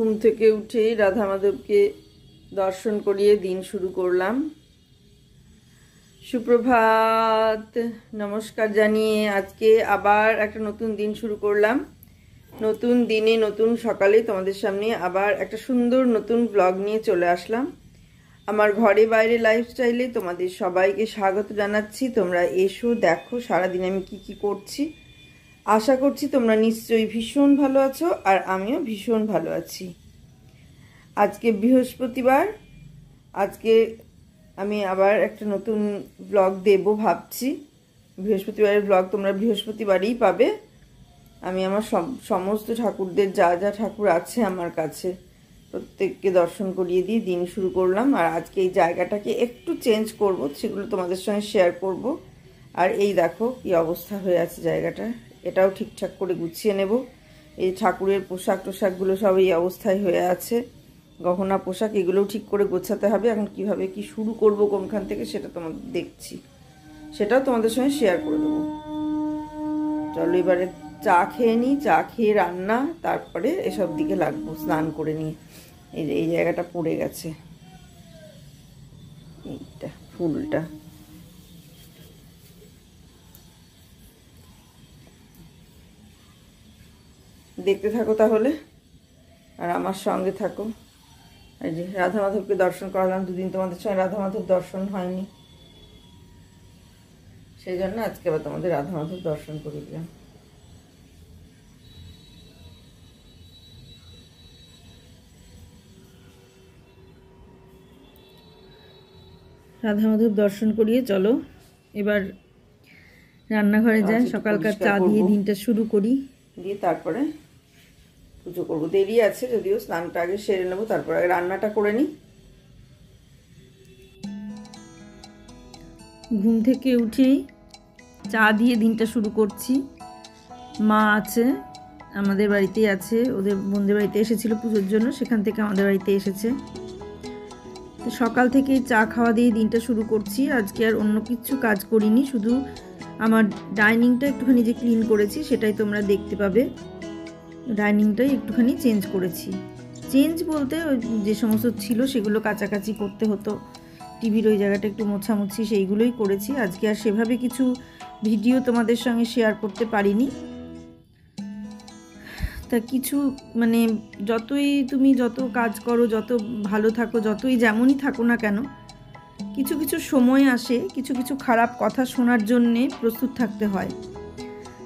ঘুম থেকে উঠেই রাধা মাধবকে দর্শন করিয়ে দিন শুরু করলাম। সুপ্রভাত, নমস্কার জানিয়ে আজকে আবার একটা নতুন দিন শুরু করলাম। নতুন দিনে নতুন সকালে তোমাদের সামনে আবার একটা সুন্দর নতুন ব্লগ নিয়ে চলে আসলাম। আমার ঘরে বাইরে লাইফস্টাইলে তোমাদের সবাইকে স্বাগত জানাচ্ছি। তোমরা এসো, দেখো সারাদিন আমি কি করছি। আশা করছি তোমরা নিশ্চয়ই ভীষণ ভালো আছো, আর আমিও ভীষণ ভালো আছি। আজকে বৃহস্পতিবার, আজকে আমি আবার একটা নতুন ব্লগ দেব ভাবছি। বৃহস্পতিবারের ব্লগ তোমরা বৃহস্পতিবারই পাবে। আমি আমার সমস্ত ঠাকুরদের যা যা ঠাকুর আছে আমার কাছে প্রত্যেককে দর্শন করিয়ে দিয়ে দিন শুরু করলাম। আর আজকে এই জায়গাটাকে একটু চেঞ্জ করব, সেগুলো তোমাদের সঙ্গে শেয়ার করব। আর এই দেখো কি অবস্থা হয়ে আছে জায়গাটা, এটাও ঠিকঠাক করে গুছিয়ে নেব। এই ঠাকুরের পোশাক টোশাকগুলো সব এই অবস্থায় হয়ে আছে, গহনা পোশাক এগুলোও ঠিক করে গোছাতে হবে। এখন কিভাবে কি শুরু করব, কোনখান থেকে, সেটা তোমাদের দেখছি, সেটাও তোমাদের সঙ্গে শেয়ার করে দেবো। চলো এবারে চা খেয়ে নিই, চা খেয়ে রান্না, তারপরে এসব দিকে লাগবো। স্নান করে নিয়ে এই জায়গাটা পড়ে গেছে, এইটা ফুলটা। দেখতে থাকো তাহলে, আর আমার সঙ্গে থাকো। এই যে রাধা মাধবকে দর্শন করালাম, দুদিন তোমাদের সঙ্গে রাধা মাধব দর্শন হয়নি, সেই জন্য আজকে আবার তোমাদের রাধা মাধব দর্শন করে দিলাম। রাধা মাধব দর্শন করিয়ে চলো এবার রান্নাঘরে যাই, সকালকার চা দিয়ে দিনটা শুরু করি, দিয়ে তারপরে পুজো করবো। দেরি আছে যদিও, স্নানটা আগে সেরে নেবো, তারপর আগে রান্নাটা করে নিই। ঘুম থেকে উঠেই চা দিয়ে দিনটা শুরু করছি। মা আছে, আমাদের বাড়িতেই আছে, ওদের বোনদের বাড়িতে এসেছিল পুজোর জন্য, সেখান থেকে আমাদের বাড়িতে এসেছে। তো সকাল থেকেই চা খাওয়া দিয়ে দিনটা শুরু করছি। আজকে আর অন্য কিছু কাজ করিনি, শুধু আমার ডাইনিংটা একটুখানি যে ক্লিন করেছি সেটাই তোমরা দেখতে পাবে। ডাইনিংটাই একটুখানি চেঞ্জ করেছি, চেঞ্জ বলতে ওই যে সমস্ত ছিল সেগুলো কাচাকাচি করতে হতো, টিভির ওই জায়গাটা একটু মোছামুছি, সেইগুলোই করেছি। আজকে আর সেভাবে কিছু ভিডিও তোমাদের সঙ্গে শেয়ার করতে পারিনি। তা কিছু মানে যত কাজ করো, যত ভালো থাকো, যতই যেমনই থাকো না কেন, কিছু কিছু সময় আসে কিছু কিছু খারাপ কথা শোনার জন্যে প্রস্তুত থাকতে হয়।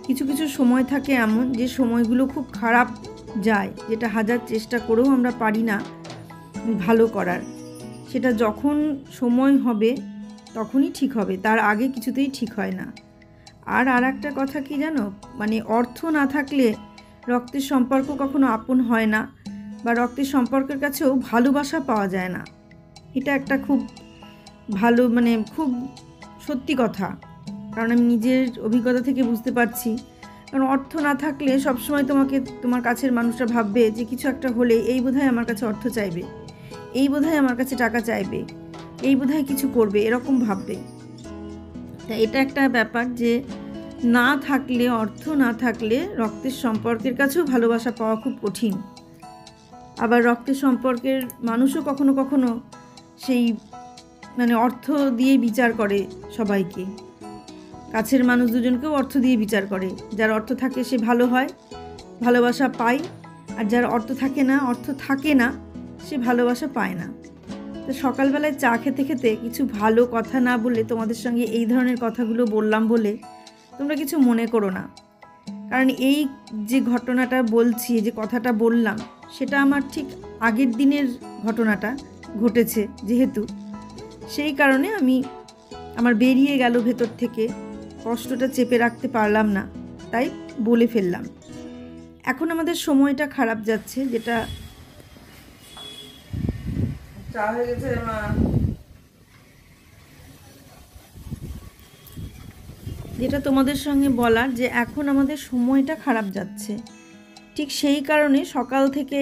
কিছু কিছু সময় থাকে এমন যে সময়গুলো খুব খারাপ যায়, যেটা হাজার চেষ্টা করেও আমরা পারি না ভালো করার। সেটা যখন সময় হবে তখনই ঠিক হবে, তার আগে কিছুতেই ঠিক হয় না। আর একটা কথা কি জানো, মানে অর্থ না থাকলে রক্তের সম্পর্ক কখনো আপন হয় না, বা রক্তের সম্পর্কের কাছেও ভালোবাসা পাওয়া যায় না। এটা একটা খুব ভালো, মানে খুব সত্যি কথা, কারণ আমি নিজের অভিজ্ঞতা থেকে বুঝতে পারছি। কারণ অর্থ না থাকলে সবসময় তোমার কাছের মানুষরা ভাববে যে কিছু একটা হলে এই বোধহয় আমার কাছে অর্থ চাইবে, এই বোধহয় আমার কাছে টাকা চাইবে, এই বোধহয় কিছু করবে, এরকম ভাববে। তা এটা একটা ব্যাপার যে না থাকলে, অর্থ না থাকলে রক্তের সম্পর্কের কাছেও ভালোবাসা পাওয়া খুব কঠিন। আবার রক্তের সম্পর্কের মানুষও কখনো কখনো সেই মানে অর্থ দিয়ে বিচার করে সবাইকে। কাছের মানুষ দুজনকেও অর্থ দিয়ে বিচার করে, যার অর্থ থাকে সে ভালো হয়, ভালোবাসা পায়, আর যার অর্থ থাকে না সে ভালোবাসা পায় না। তো সকালবেলায় চা খেতে খেতে কিছু ভালো কথা না বলে তোমাদের সঙ্গে এই ধরনের কথাগুলো বললাম বলে তোমরা কিছু মনে করো না। কারণ এই যে ঘটনাটা বলছি, যে কথাটা বললাম, সেটা আমার ঠিক আগের দিনের ঘটনাটা ঘটেছে, যেহেতু সেই কারণে আমার বেরিয়ে গেল ভেতর থেকে, কষ্টটা চেপে রাখতে পারলাম না, তাই বলে ফেললাম। এখন আমাদের সময়টা খারাপ যাচ্ছে, যেটা চা হয়ে গেছে মা, যেটা তোমাদের সঙ্গে বলার, যে এখন আমাদের সময়টা খারাপ যাচ্ছে, ঠিক সেই কারণে সকাল থেকে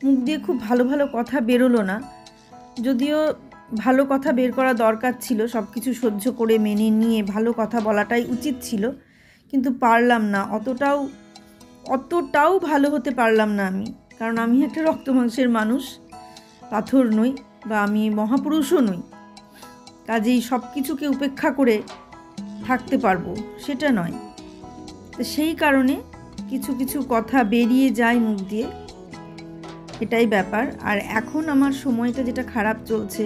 মুখ দিয়ে খুব ভালো ভালো কথা বেরোলো না। যদিও ভালো কথা বের করা দরকার ছিল, সব কিছু সহ্য করে মেনে নিয়ে ভালো কথা বলাটাই উচিত ছিল, কিন্তু পারলাম না, অতটাও ভালো হতে পারলাম না আমি। কারণ আমি একটা রক্ত মাংসের মানুষ, পাথর নই বা আমি মহাপুরুষও নই। কাজেই সব কিছুকে উপেক্ষা করে থাকতে পারবো সেটা নয়। তো সেই কারণে কিছু কিছু কথা বেরিয়ে যায় মুখ দিয়ে, এটাই ব্যাপার। আর এখন আমার সময়টা যেটা খারাপ চলছে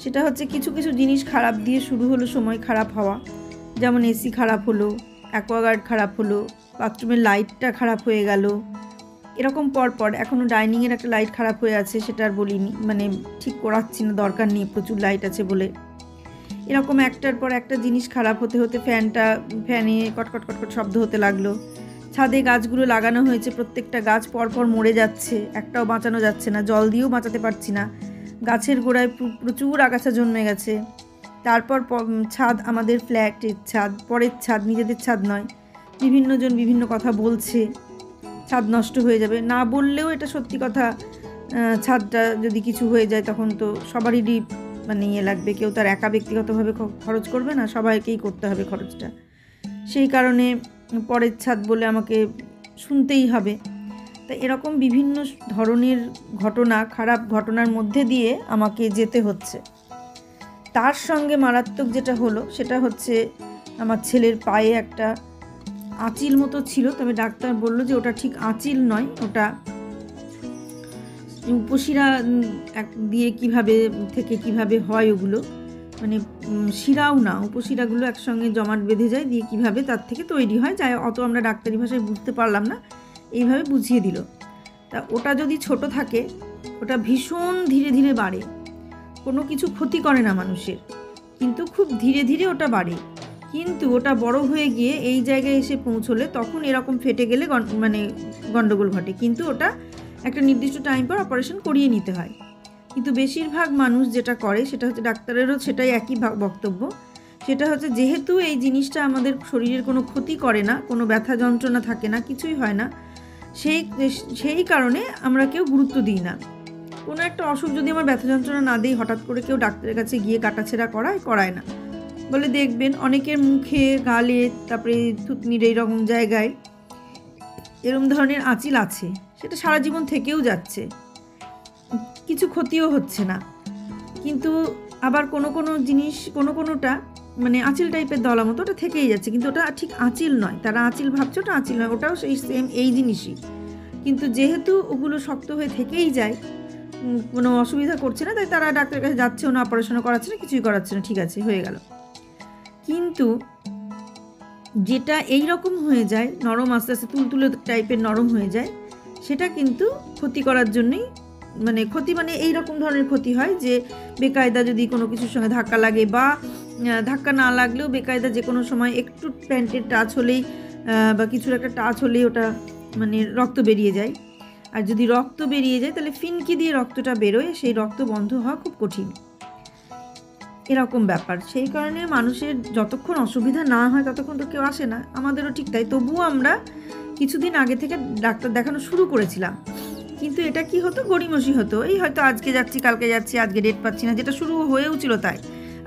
সেটা হচ্ছে কিছু কিছু জিনিস খারাপ দিয়ে শুরু হলো সময় খারাপ হওয়া। যেমন এসি খারাপ হলো, অ্যাকোয়াগার্ড খারাপ হলো, বাথরুমের লাইটটা খারাপ হয়ে গেল, এরকম পরপর। এখনও ডাইনিংয়ের একটা লাইট খারাপ হয়ে আছে, সেটা আর বলিনি, মানে ঠিক করাচ্ছি না, দরকার নেই, প্রচুর লাইট আছে বলে। এরকম একটার পর একটা জিনিস খারাপ হতে হতে ফ্যানে কটকট কটকট শব্দ হতে লাগলো। ছাদে গাছগুলো লাগানো হয়েছে, প্রত্যেকটা গাছ পরপর মরে যাচ্ছে, একটাও বাঁচানো যাচ্ছে না, জল দিয়েও বাঁচাতে পারছি না। গাছের গোড়ায় প্রচুর আগাছা জন্মে গেছে। তারপর ছাদ, আমাদের ফ্ল্যাটের ছাদ, পরের ছাদ, নিজেদের ছাদ নয়। বিভিন্নজন বিভিন্ন কথা বলছে, ছাদ নষ্ট হয়ে যাবে। না বললেও এটা সত্যি কথা, ছাদটা যদি কিছু হয়ে যায় তখন তো সবারই মানে ইয়ে লাগবে, কেউ তার একা ব্যক্তিগতভাবে খরচ করবে না, সবাইকেই করতে হবে খরচটা। সেই কারণে পরের ছাদ বলে আমাকে শুনতেই হবে। তা এরকম বিভিন্ন ধরনের ঘটনা, খারাপ ঘটনার মধ্যে দিয়ে আমাকে যেতে হচ্ছে। তার সঙ্গে মারাত্মক যেটা হলো সেটা হচ্ছে আমার ছেলের পায়ে একটা আঁচিল মতো ছিল, তবে ডাক্তার বলল যে ওটা ঠিক আঁচিল নয়, ওটা উপশিরা দিয়ে কিভাবে হয় ওগুলো, মানে শিরাও না, উপশিরাগুলো একসঙ্গে জমাট বেঁধে যায়, দিয়ে কিভাবে তার থেকে তৈরি হয়, যাই অত আমরা ডাক্তারি ভাষায় বুঝতে পারলাম না, এইভাবে বুঝিয়ে দিল। তা ওটা যদি ছোট থাকে ওটা ভীষণ ধীরে ধীরে বাড়ে, কোনো কিছু ক্ষতি করে না মানুষের, কিন্তু খুব ধীরে ধীরে ওটা বাড়ে। কিন্তু ওটা বড় হয়ে গিয়ে এই জায়গায় এসে পৌঁছলে তখন এরকম ফেটে গেলে মানে গণ্ডগোল ঘটে, কিন্তু ওটা একটা নির্দিষ্ট টাইম পর অপারেশন করিয়ে নিতে হয়। কিন্তু বেশিরভাগ মানুষ যেটা করে সেটা হচ্ছে, ডাক্তারেরও সেটাই একই বক্তব্য, সেটা হচ্ছে যেহেতু এই জিনিসটা আমাদের শরীরের কোনো ক্ষতি করে না, কোনো ব্যথা যন্ত্রণা থাকে না, কিছুই হয় না, সেই কারণে আমরা কেউ গুরুত্ব দিই না। কোনো একটা অসুখ যদি আমার ব্যথা যন্ত্রণা না দিই, হঠাৎ করে কেউ ডাক্তারের কাছে গিয়ে কাটাছেঁড়া করায় না। বলে দেখবেন অনেকের মুখে, গালে, তারপরে থুতনির এইরকম জায়গায় এরকম ধরনের আঁচিল আছে, সেটা সারা জীবন থেকেও যাচ্ছে, কিছু ক্ষতিও হচ্ছে না। কিন্তু আবার কোনো জিনিস, কোনোটা মানে আঁচিল টাইপের দলা মতো, ওটা থেকেই যাচ্ছে, কিন্তু ওটা ঠিক আঁচিল নয়, তারা আঁচিল ভাবছে, ওটা আঁচিল নয়, ওটাও সেই সেম এই জিনিসই। কিন্তু যেহেতু ওগুলো শক্ত হয়ে থেকেই যায়, কোনো অসুবিধা করছে না, তাই তারা ডাক্তারের কাছে যাচ্ছেও না, অপারেশনও করাচ্ছে না, কিছুই করাচ্ছে না, ঠিক আছে, হয়ে গেল। কিন্তু যেটা এই রকম হয়ে যায়, নরম, আস্তে আস্তে তুলতুলে টাইপের নরম হয়ে যায়, সেটা কিন্তু ক্ষতি করার জন্যই, মানে ক্ষতি মানে এই রকম ধরনের ক্ষতি হয় যে বেকায়দা যদি কোনো কিছুর সঙ্গে ধাক্কা লাগে, বা ধাক্কা না লাগলেও বেকায়দা যে কোনো সময় একটু প্যান্টের টাচ হলেই বা কিছুর একটা টাচ হলেই ওটা মানে রক্ত বেরিয়ে যায়। আর যদি রক্ত বেরিয়ে যায় তাহলে ফিনকি দিয়ে রক্তটা বেরোয়, সেই রক্ত বন্ধ হওয়া খুব কঠিন, এরকম ব্যাপার। সেই কারণে মানুষের যতক্ষণ অসুবিধা না হয় ততক্ষণ তো কেউ আসে না, আমাদেরও ঠিক তাই। তবুও আমরা কিছুদিন আগে থেকে ডাক্তার দেখানো শুরু করেছিলাম, কিন্তু এটা কি হতো, গড়িমসি হতো, এই হয়তো আজকে যাচ্ছি, কালকে যাচ্ছি, আজকে ডেট পাচ্ছি না, যেটা শুরু হয়েও ছিল তাই,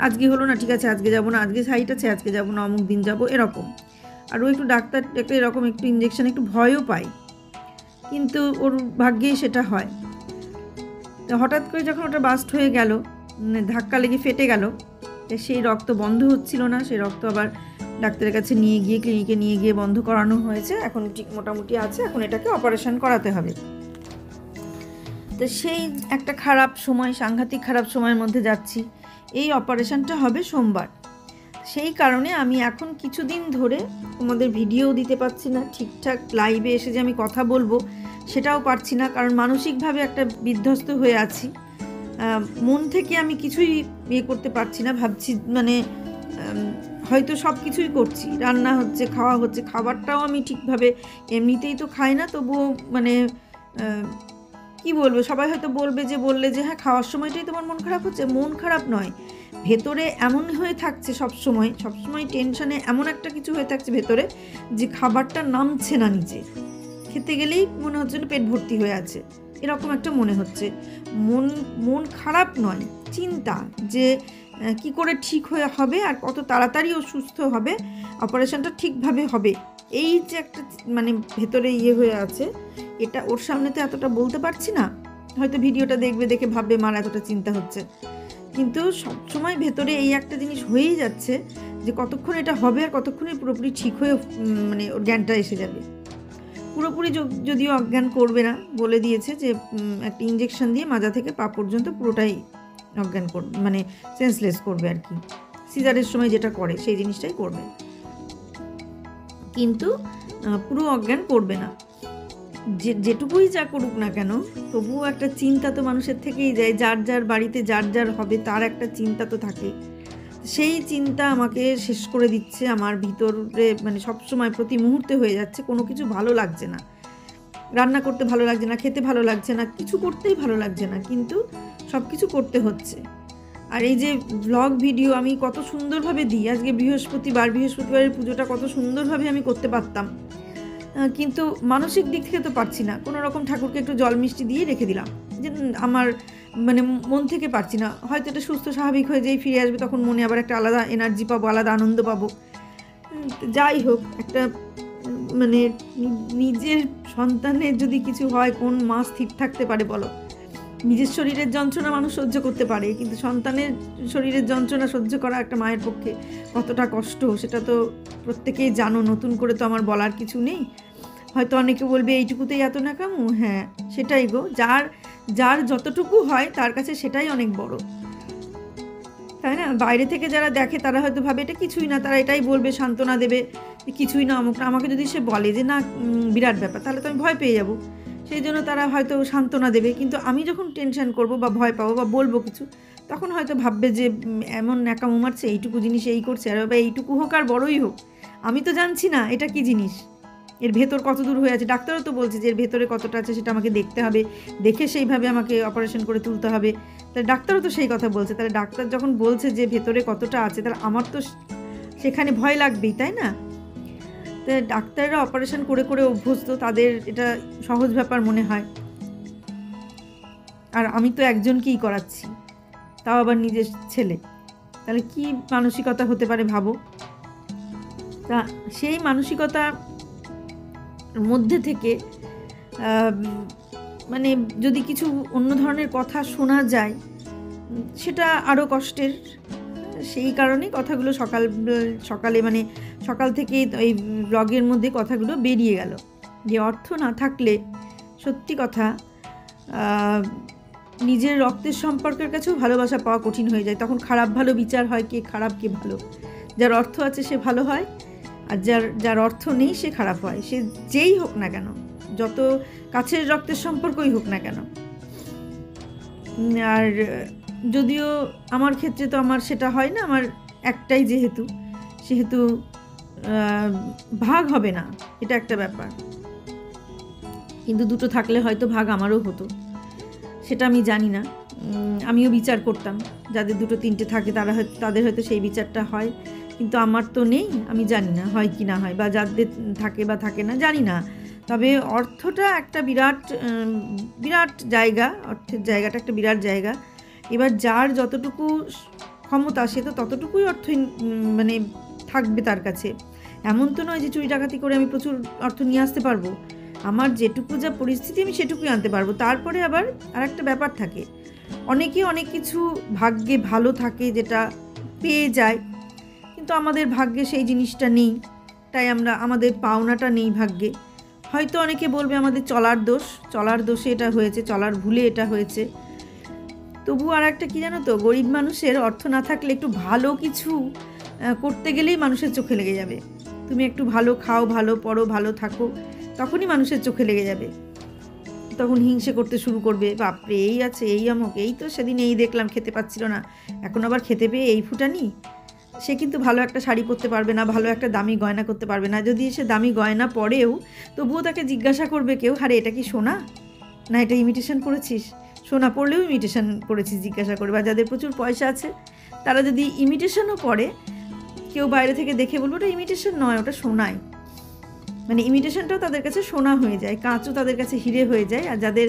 আজকে হলো না, ঠিক আছে আজকে যাবো না, আজকে সাইট আছে আজকে যাবো না, অমুক দিন যাবো, এরকম। আর ও একটু ডাক্তার এরকম একটু ইঞ্জেকশন একটু ভয়ও পায়, কিন্তু ওর ভাগ্যেই সেটা হয়। তো হঠাৎ করে যখন ওটা বাস্ট হয়ে গেল, ধাক্কা লেগে ফেটে গেল, সেই রক্ত বন্ধ হচ্ছিল না, সেই রক্ত আবার ডাক্তারের কাছে নিয়ে গিয়ে, ক্লিনিকে নিয়ে গিয়ে বন্ধ করানো হয়েছে, এখন ঠিক মোটামুটি আছে, এখন এটাকে অপারেশন করাতে হবে। তো সেই একটা খারাপ সময়, সাংঘাতিক খারাপ সময়ের মধ্যে যাচ্ছি। এই অপারেশনটা হবে সোমবার, সেই কারণে আমি এখন কিছুদিন ধরে তোমাদের ভিডিও দিতে পারছি না, ঠিকঠাক লাইভে এসে যে আমি কথা বলবো সেটাও পারছি না, কারণ মানসিকভাবে একটা বিধ্বস্ত হয়ে আছি। মন থেকে আমি কিছুই করতে পারছি না, ভাবছি মানে হয়তো সব কিছুই করছি, রান্না হচ্ছে, খাওয়া হচ্ছে, খাবারটাও আমি ঠিকভাবে এমনিতেই তো খাই না, তবুও মানে কি বলবো, সবাই হয়তো বললে যে হ্যাঁ খাওয়ার সময়টাই তোমার মন খারাপ হচ্ছে, মন খারাপ নয়, ভেতরে এমন হয়ে থাকছে সবসময় টেনশনে এমন একটা কিছু হয়ে থাকছে ভেতরে, যে খাবারটা নামছে না নিচে, খেতে গেলেই মনে হচ্ছে পেট ভর্তি হয়ে আছে, এরকম একটা মনে হচ্ছে। মন খারাপ নয়, চিন্তা যে কি করে ঠিক হয়ে হবে আর কত তাড়াতাড়ি ও সুস্থ হবে, অপারেশনটা ঠিকভাবে হবে, এই যে একটা মানে ভেতরে হয়ে আছে, এটা ওর সামনে তো এতটা বলতে পারছি না, হয়তো ভিডিওটা দেখবে, দেখে ভাববে মার এতটা চিন্তা হচ্ছে, কিন্তু সবসময় ভেতরে এই একটা জিনিস হয়েই যাচ্ছে যে কতক্ষণ এটা হবে আর কতক্ষণে পুরোপুরি ঠিক হয়ে মানে ওর জ্ঞানটা এসে যাবে। পুরোপুরি যদিও অজ্ঞান করবে না, বলে দিয়েছে যে একটা ইঞ্জেকশন দিয়ে মাজা থেকে পা পর্যন্ত পুরোটাই অজ্ঞান করবে, মানে সেন্সলেস করবে আর কি, সিজারের সময় যেটা করে সেই জিনিসটাই করবে, কিন্তু পুরো অজ্ঞান করবে না। যেটুকুই যা করুক না কেন, তবুও একটা চিন্তা তো মানুষের থেকেই যায়, যার যার বাড়িতে যার যার হবে তার একটা চিন্তা তো থাকে। সেই চিন্তা আমাকে শেষ করে দিচ্ছে, আমার ভিতরে মানে সবসময় প্রতি মুহূর্তে হয়ে যাচ্ছে, কোনো কিছু ভালো লাগছে না, রান্না করতে ভালো লাগছে না, খেতে ভালো লাগছে না, কিছু করতেই ভালো লাগছে না, কিন্তু সব কিছু করতে হচ্ছে। আর এই যে ব্লগ ভিডিও আমি কত সুন্দরভাবে দিই, আজকে বৃহস্পতিবারের পুজোটা কত সুন্দরভাবে আমি করতে পারতাম, কিন্তু মানসিক দিক থেকে তো পারছি না, কোনো রকম ঠাকুরকে একটু জল মিষ্টি দিয়ে রেখে দিলাম, যে আমার মানে মন থেকে পারছি না, হয়তো এটা সুস্থ স্বাভাবিক হয়ে যেই ফিরে আসবে তখন মনে আবার একটা আলাদা এনার্জি পাবো, আলাদা আনন্দ পাবো। যাই হোক, একটা মানে নিজের সন্তানের যদি কিছু হয় কোন মা স্থির থাকতে পারে বলো? নিজের শরীরের যন্ত্রণা মানুষ সহ্য করতে পারে, কিন্তু সন্তানের শরীরের যন্ত্রণা সহ্য করা একটা মায়ের পক্ষে কতটা কষ্ট সেটা তো প্রত্যেকেই জানো, নতুন করে তো আমার বলার কিছু নেই। হয়তো অনেকে বলবে এইটুকুতেই এত নাকামো, হ্যাঁ সেটাই গো, যার যতটুকু হয় তার কাছে সেটাই অনেক বড়, তাই না? বাইরে থেকে যারা দেখে তারা হয়তো ভাবে এটা কিছুই না, তারা এটাই বলবে, সান্ত্বনা দেবে কিছুই না অমুক না। আমাকে যদি সে বলে যে না বিরাট ব্যাপার, তাহলে তো আমি ভয় পেয়ে যাব, সেই জন্য তারা হয়তো সান্ত্বনা দেবে, কিন্তু আমি যখন টেনশন করব বা ভয় পাবো বা বলবো কিছু, তখন হয়তো ভাববে যে এমন ন্যাকামো মারছে, এইটুকু জিনিস এই করছে, আর বাবা এইটুকু হোক আর বড়ই হোক, আমি তো জানছি না এটা কি জিনিস, এর ভেতর কত দূর হয়ে আছে। ডাক্তারও তো বলছে যে এর ভেতরে কতটা আছে সেটা আমাকে দেখতে হবে, দেখে সেইভাবে আমাকে অপারেশন করে তুলতে হবে। তাহলে ডাক্তারও তো সেই কথা বলছে, তাহলে ডাক্তার যখন বলছে যে ভেতরে কতটা আছে, তাহলে আমার তো সেখানে ভয় লাগবেই, তাই না? তো ডাক্তাররা অপারেশন করে করে অভ্যস্ত, তাদের এটা সহজ ব্যাপার মনে হয়, আর আমি তো একজনকেই করাচ্ছি, তাও আবার নিজের ছেলে, তাহলে কি মানসিকতা হতে পারে ভাবো। তা সেই মানসিকতার মধ্যে থেকে মানে যদি কিছু অন্য ধরনের কথা শোনা যায় সেটা আরও কষ্টের। সেই কারণেই কথাগুলো সকালে মানে সকাল থেকেই এই ব্লগের মধ্যে কথাগুলো বেরিয়ে গেল, যে অর্থ না থাকলে সত্যি কথা নিজের রক্তের সম্পর্কের কাছেও ভালোবাসা পাওয়া কঠিন হয়ে যায়। তখন খারাপ ভালো বিচার হয়, কে খারাপ কে ভালো। যার অর্থ আছে সে ভালো হয়, আর যার অর্থ নেই সে খারাপ হয়, সে যেই হোক না কেন, যত কাছের রক্তের সম্পর্কই হোক না কেন। আর যদিও আমার ক্ষেত্রে তো আমার সেটা হয় না, আমার একটাই সেহেতু ভাগ হবে না, এটা একটা ব্যাপার, কিন্তু দুটো থাকলে হয়তো ভাগ আমারও হতো, সেটা আমি জানি না। আমিও বিচার করতাম, যাদের দুটো তিনটে থাকে তাদের হয়তো সেই বিচারটা হয়, কিন্তু আমার তো নেই, আমি জানি না হয় কি না হয়, বা যাদের থাকে বা থাকে না জানি না। তবে অর্থটা একটা বিরাট জায়গা, অর্থের জায়গাটা একটা বিরাট জায়গা। এবার যার যতটুকু ক্ষমতা সে তো ততটুকুই অর্থ মানে থাকবে তার কাছে, এমন তো নয় যে চুরি ডাকাতি করে আমি প্রচুর অর্থ নিয়ে আসতে পারবো। আমার যেটুকু যা পরিস্থিতি আমি সেটুকুই আনতে পারবো। তারপরে আবার আর একটা ব্যাপার থাকে, অনেকে অনেক কিছু ভাগ্যে ভালো থাকে যেটা পেয়ে যায়, কিন্তু আমাদের ভাগ্যে সেই জিনিসটা নেই, তাই আমাদের পাওনাটা নেই ভাগ্যে। হয়তো অনেকে বলবে আমাদের চলার দোষে এটা হয়েছে, চলার ভুলে এটা হয়েছে। তবু আর একটা কী জানো তো, গরিব মানুষের অর্থ না থাকলে একটু ভালো কিছু করতে গেলেই মানুষের চোখে লেগে যাবে। তুমি একটু ভালো খাও, ভালো পড়ো, ভালো থাকো, তখনই মানুষের চোখে লেগে যাবে, তখন হিংসে করতে শুরু করবে, বাপরে এই আছে, এই আমক, এই তো সেদিন এই দেখলাম খেতে পাচ্ছিল না, এখন আবার খেতে পেয়ে এই ফুটানি। সে কিন্তু ভালো একটা শাড়ি পরতে পারবে না, ভালো একটা দামি গয়না করতে পারবে না। যদি সে দামি গয়না পরেও তবুও তাকে জিজ্ঞাসা করবে কেউ, আরে এটা কি সোনা না এটা ইমিটেশন করেছিস? সোনা পরলেও ইমিটেশন করেছিস জিজ্ঞাসা করবে। আর যাদের প্রচুর পয়সা আছে তারা যদি ইমিটেশনও পরে, কেউ বাইরে থেকে দেখে বলবো ওটা ইমিটেশন নয়, ওটা সোনাই। মানে ইমিটেশনটাও তাদের কাছে সোনা হয়ে যায়, কাঁচও তাদের কাছে হিরে হয়ে যায়। আর যাদের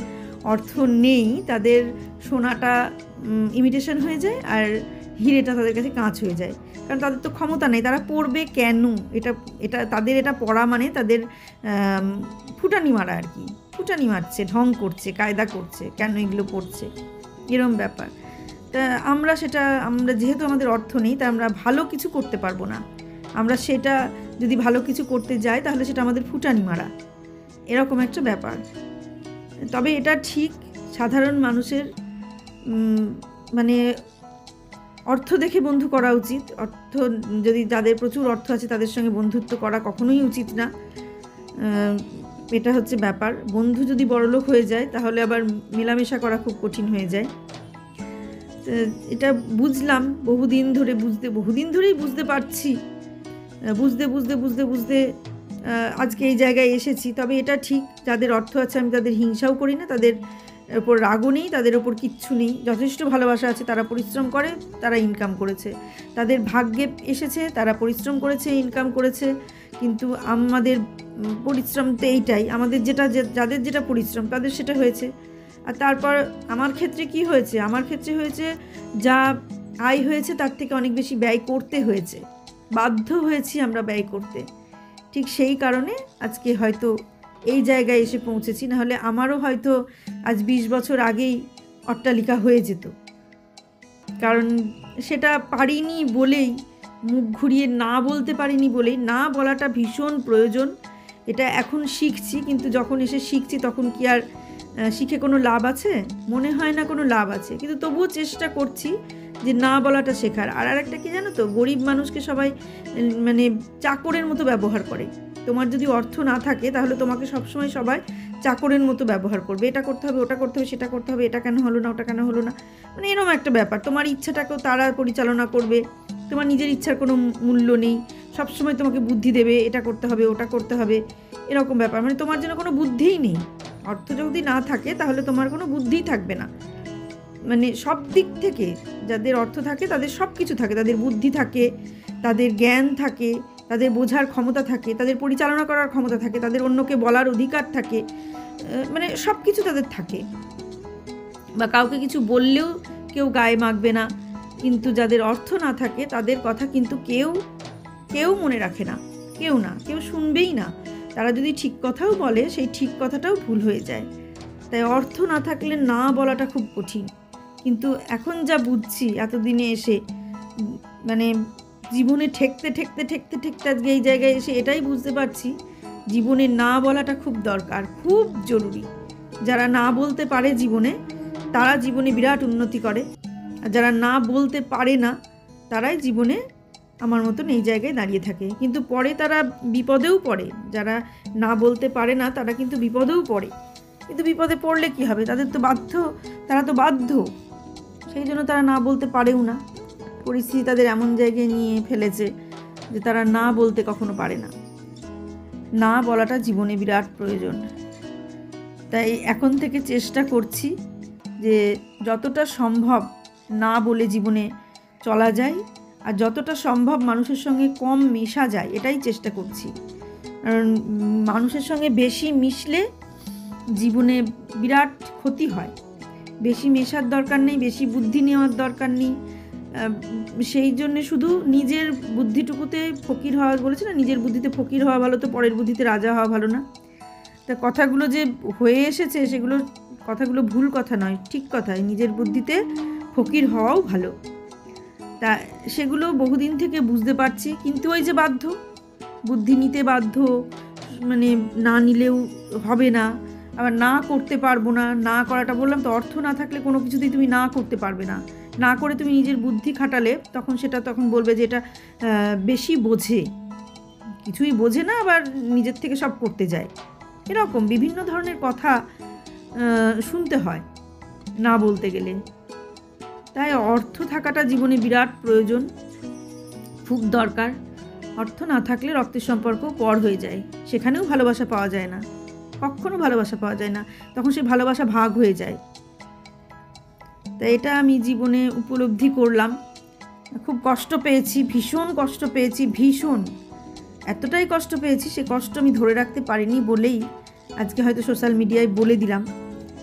অর্থ নেই তাদের সোনাটা ইমিটেশন হয়ে যায়, আর হিরেটা তাদের কাছে কাঁচ হয়ে যায়, কারণ তাদের তো ক্ষমতা নেই, তারা পড়বে কেন? এটা তাদের এটা পড়া মানে তাদের ফুটানি মারা আর কি, ফুটানি মারছে, ঢং করছে, কায়দা করছে, কেন এগুলো করছে, এরম ব্যাপার। তা আমরা যেহেতু আমাদের অর্থ নেই, তা আমরা ভালো কিছু করতে পারবো না। আমরা সেটা যদি ভালো কিছু করতে যাই তাহলে সেটা আমাদের ফুটানি মারা, এরকম একটা ব্যাপার। তবে এটা ঠিক, সাধারণ মানুষের মানে অর্থ দেখে বন্ধু করা উচিত। অর্থ যদি যাদের প্রচুর অর্থ আছে তাদের সঙ্গে বন্ধুত্ব করা কখনোই উচিত না, এটা হচ্ছে ব্যাপার। বন্ধু যদি বড়লোক হয়ে যায় তাহলে আবার মেলামেশা করা খুব কঠিন হয়ে যায়। এটা বুঝলাম বহুদিন ধরেই বুঝতে পারছি, বুঝতে আজকে এই জায়গায় এসেছি। তবে এটা ঠিক, যাদের অর্থ আছে আমি তাদের হিংসাও করি না, তাদের ওপর রাগও নেই, তাদের ওপর কিচ্ছু নেই। যথেষ্ট ভালোবাসা আছে, তারা পরিশ্রম করে, তারা ইনকাম করেছে, তাদের ভাগ্যে এসেছে, তারা পরিশ্রম করেছে, ইনকাম করেছে। কিন্তু আমাদের পরিশ্রম তো এইটাই, আমাদের যাদের যেটা পরিশ্রম তাদের সেটা হয়েছে। আর তারপর আমার ক্ষেত্রে কি হয়েছে, আমার ক্ষেত্রে হয়েছে যা আয় হয়েছে তার থেকে অনেক বেশি ব্যয় করতে হয়েছে, বাধ্য হয়েছি আমরা ব্যয় করতে। ঠিক সেই কারণে আজকে হয়তো এই জায়গায় এসে পৌঁছেছি, নাহলে আমারও হয়তো আজ 20 বছর আগেই অট্টালিকা হয়ে যেত। কারণ সেটা পারিনি বলেই, মুখ ঘুরিয়ে না বলতে পারিনি বলেই। না বলাটা ভীষণ প্রয়োজন, এটা এখন শিখছি, কিন্তু যখন এসে শিখছি তখন কি আর শিখে কোনো লাভ আছে? মনে হয় না কোনো লাভ আছে, কিন্তু তবুও চেষ্টা করছি যে না বলাটা শেখার। আর আরেকটা কি জানো তো, গরিব মানুষকে সবাই মানে চাকরের মতো ব্যবহার করে। তোমার যদি অর্থ না থাকে তাহলে তোমাকে সবসময় সবাই চাকরের মতো ব্যবহার করবে, এটা করতে হবে, ওটা করতে হবে, সেটা করতে হবে, এটা কেন হলো না, ওটা কেন হলো না, মানে এরকম একটা ব্যাপার। তোমার ইচ্ছাটাকেও তারা পরিচালনা করবে, তোমার নিজের ইচ্ছার কোনো মূল্য নেই, সবসময় তোমাকে বুদ্ধি দেবে, এটা করতে হবে, ওটা করতে হবে, এরকম ব্যাপার। মানে তোমার যেন কোনো বুদ্ধিই নেই। অর্থ যদি না থাকে তাহলে তোমার কোনো বুদ্ধিই থাকবে না। মানে সব দিক থেকে যাদের অর্থ থাকে তাদের সব কিছু থাকে, তাদের বুদ্ধি থাকে, তাদের জ্ঞান থাকে, তাদের বোঝার ক্ষমতা থাকে, তাদের পরিচালনা করার ক্ষমতা থাকে, তাদের অন্যকে বলার অধিকার থাকে, মানে সব কিছু তাদের থাকে। বা কাউকে কিছু বললেও কেউ গায়ে মাখবে না। কিন্তু যাদের অর্থ না থাকে তাদের কথা কিন্তু কেউ মনে রাখে না, কেউ শুনবেই না। তারা যদি ঠিক কথাও বলে সেই ঠিক কথাটাও ভুল হয়ে যায়। তাই অর্থ না থাকলে না বলাটা খুব কঠিন। কিন্তু এখন যা বুঝছি এতদিনে এসে, মানে জীবনে ঠেকতে আজকে এই জায়গায় এসে এটাই বুঝতে পারছি, জীবনে না বলাটা খুব দরকার, খুব জরুরি। যারা না বলতে পারে জীবনে, তারা জীবনে বিরাট উন্নতি করে। আর যারা না বলতে পারে না তারাই জীবনে আমার মতন এই জায়গায় দাঁড়িয়ে থাকে, কিন্তু পরে তারা বিপদেও পড়ে। যারা না বলতে পারে না তারা কিন্তু বিপদেও পড়ে, কিন্তু বিপদে পড়লে কি হবে, তারা তো বাধ্য, সেই জন্য তারা না বলতে পারেও না। পরিস্থিতি তাদের এমন জায়গায় নিয়ে ফেলেছে যে তারা না বলতে কখনো পারে না। না বলাটা জীবনে বিরাট প্রয়োজন। তাই এখন থেকে চেষ্টা করছি যে যতটা সম্ভব না বলে জীবনে চলা যায়, আর যতটা সম্ভব মানুষের সঙ্গে কম মেশা যায়, এটাই চেষ্টা করছি। কারণ মানুষের সঙ্গে বেশি মিশলে জীবনে বিরাট ক্ষতি হয়। বেশি মেশার দরকার নেই, বেশি বুদ্ধি নেওয়ার দরকার নেই। সেই জন্যে শুধু নিজের বুদ্ধিটুকুতে ফকির হওয়া, বলেছে না, নিজের বুদ্ধিতে ফকির হওয়া ভালো তো পরের বুদ্ধিতে রাজা হওয়া ভালো না। তা কথাগুলো যে হয়ে এসেছে কথাগুলো ভুল কথা নয়, ঠিক কথাই, নিজের বুদ্ধিতে ফকির হওয়াও ভালো। তা সেগুলো বহুদিন থেকে বুঝতে পারছি, কিন্তু ওই যে বুদ্ধি নিতে বাধ্য, মানে না নিলেও হবে না, আবার না করতে পারবো না। না করাটা বললাম তো, অর্থ না থাকলে কোনো কিছুতেই তুমি না করতে পারবে না। না করে তুমি নিজের বুদ্ধি খাটালে তখন বলবে যে এটা বেশি বোঝে, কিছুই বোঝে না, আবার নিজের থেকে সব করতে যায়, এরকম বিভিন্ন ধরনের কথা শুনতে হয় না বলতে গেলে। তাই অর্থ থাকাটা জীবনে বিরাট প্রয়োজন, খুব দরকার। অর্থ না থাকলে রক্তের সম্পর্ক পর হয়ে যায়, সেখানেও ভালোবাসা পাওয়া যায় না, কখনো ভালোবাসা পাওয়া যায় না, তখন সেই ভালোবাসা ভাগ হয়ে যায়। তাই এটা আমি জীবনে উপলব্ধি করলাম। খুব কষ্ট পেয়েছি, ভীষণ কষ্ট পেয়েছি, এতটাই কষ্ট পেয়েছি, সে কষ্ট আমি ধরে রাখতে পারিনি বলেই আজকে হয়তো সোশ্যাল মিডিয়ায়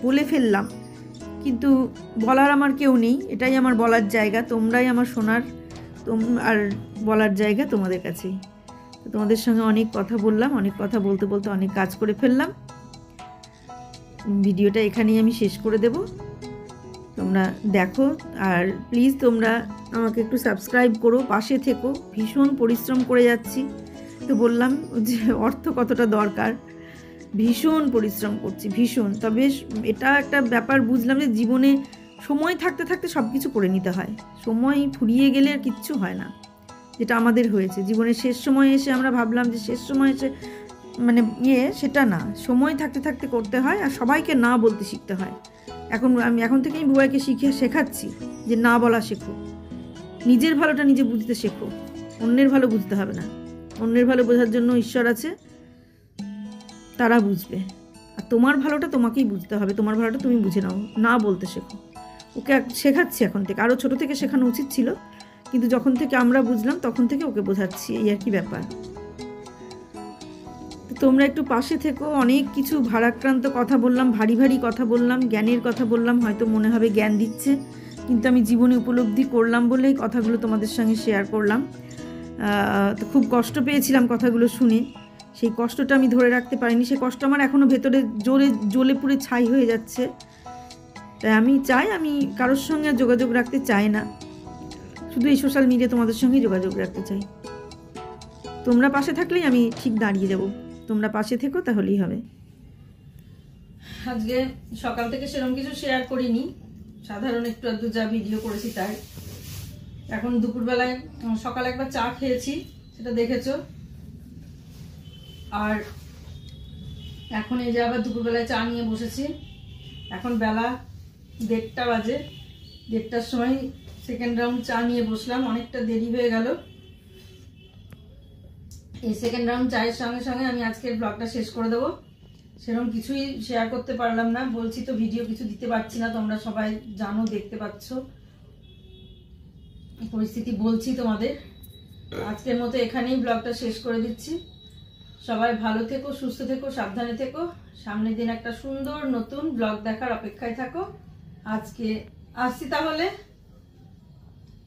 বলে ফেললাম। কিন্তু বলার আমার কেউ নেই, এটাই আমার বলার জায়গা, তোমরাই আমার শোনার আর বলার জায়গা তোমাদের কাছেই। তোমাদের সঙ্গে অনেক কথা বললাম, অনেক কথা বলতে অনেক কাজ করে ফেললাম। ভিডিওটা এখানেই আমি শেষ করে দেব। তোমরা দেখো, আর প্লিজ তোমরা আমাকে একটু সাবস্ক্রাইব করো, পাশে থেকো। ভীষণ পরিশ্রম করে যাচ্ছি, তো বললাম যে অর্থ কতটা দরকার, ভীষণ পরিশ্রম করছি, ভীষণ। তবে এটা একটা ব্যাপার বুঝলাম যে জীবনে সময় থাকতে থাকতে সব কিছু করে নিতে হয়। সময় ফুরিয়ে গেলে আর কিচ্ছু হয় না, যেটা আমাদের হয়েছে। জীবনের শেষ সময় এসে আমরা ভাবলাম যে শেষ সময় এসে মানে সেটা না, সময় থাকতে থাকতে করতে হয়, আর সবাইকে না বলতে শিখতে হয়। আমি এখন থেকেই বুবাইকে শেখাচ্ছি যে না বলা শেখো, নিজের ভালোটা নিজে বুঝতে শেখো, অন্যের ভালো বুঝতে হবে না। অন্যের ভালো বোঝার জন্য ঈশ্বর আছে, তারা বুঝবে। আর তোমার ভালোটা তোমাকেই বুঝতে হবে, তোমার ভালোটা তুমি বুঝে নাও, না বলতে শেখো। ওকে শেখাচ্ছি এখন থেকে, আরও ছোটো থেকে শেখানো উচিত ছিল, কিন্তু যখন থেকে আমরা বুঝলাম তখন থেকে ওকে বোঝাচ্ছি, এই আর কি ব্যাপার। তো তোমরা একটু পাশে থেকো। অনেক কিছু ভারাক্রান্ত কথা বললাম, ভারী ভারী কথা বললাম, জ্ঞানের কথা বললাম, হয়তো মনে হবে জ্ঞান দিচ্ছে, কিন্তু আমি জীবনে উপলব্ধি করলাম বলেই কথাগুলো তোমাদের সঙ্গে শেয়ার করলাম। তো খুব কষ্ট পেয়েছিলাম কথাগুলো শুনে, সেই কষ্টটা আমি ধরে রাখতে পারিনি। সেই কষ্ট আমার এখনও ভেতরে জ্বলে পুড়ে ছাই হয়ে যাচ্ছে। তাই আমি চাই, আমি কারোর সঙ্গে যোগাযোগ রাখতে চাই না, শুধু এই সোশ্যাল মিডিয়া তোমাদের সঙ্গেই যোগাযোগ রাখতে চাই। তোমরা পাশে থাকলেই আমি ঠিক দাঁড়িয়ে যাব, তোমরা পাশে থেকো, তাহলেই হবে। আজকে সকাল থেকে সেরকম কিছু শেয়ার করিনি, সাধারণ একটু আধটু যা ভিডিও করেছি তাই। এখন দুপুরবেলায় সকালে একবার চা খেয়েছি, সেটা দেখেছো। আর এখন এই যে আবার দুপুরবেলায় চা নিয়ে বসেছি। এখন বেলা 1:30 বাজে, 1:30টার সময় সেকেন্ড রাউন্ড চা নিয়ে বসলাম, অনেকটা দেরি হয়ে গেল। এই সেকেন্ড রাউন্ড চায়ের সঙ্গে সঙ্গে আমি আজকের ব্লগটা শেষ করে দেবো। সেরকম কিছুই শেয়ার করতে পারলাম না, বলছি তো ভিডিও কিছু দিতে পারছি না, তোমরা সবাই জানো, দেখতে পাচ্ছ পরিস্থিতি, বলছি তোমাদের। আজকের মতো এখানেই ব্লগটা শেষ করে দিচ্ছি। সবাই ভালো থেকো, সুস্থ থেকো, সাবধানে থেকো। সামনের দিন একটা সুন্দর নতুন ব্লগ দেখার অপেক্ষায় থাকো। আজকে আসছি তাহলে।